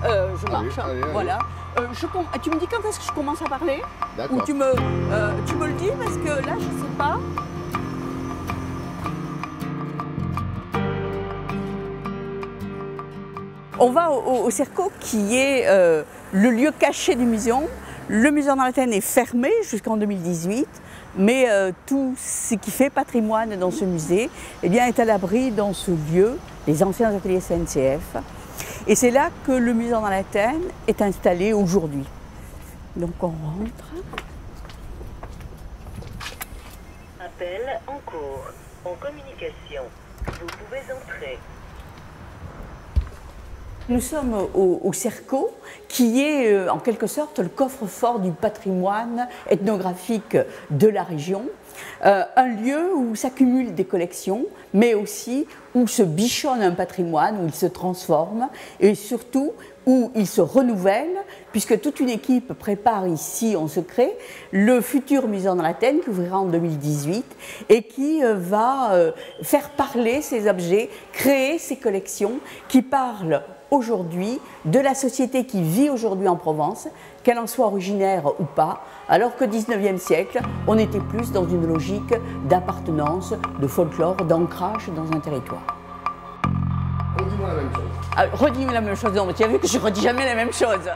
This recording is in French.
je marche. Allez. Voilà. Tu me dis quand est-ce que je commence à parler? D'accord. Ou tu me le dis parce que là, je ne sais pas. On va au Cerco qui est le lieu caché du muséum. Le musée en Athènes est fermé jusqu'en 2018, mais tout ce qui fait patrimoine dans ce musée eh bien, est à l'abri dans ce lieu, les anciens ateliers SNCF. Et c'est là que le musée en Athènes est installé aujourd'hui. Donc on rentre. Appel en cours, en communication. Vous pouvez entrer. Nous sommes au Cerco, qui est en quelque sorte le coffre-fort du patrimoine ethnographique de la région. Un lieu où s'accumulent des collections, mais aussi où se bichonne un patrimoine, où il se transforme et surtout où il se renouvelle, puisque toute une équipe prépare ici en secret le futur musée en Athènes qui ouvrira en 2018 et qui va faire parler ces objets, créer ces collections qui parlent aujourd'hui de la société qui vit aujourd'hui en Provence, qu'elle en soit originaire ou pas, alors que 19e siècle, on était plus dans une logique d'appartenance, de folklore, d'ancrage dans un territoire. Redis-moi la même chose. Redis-moi la même chose, non, mais tu as vu que je ne redis jamais la même chose.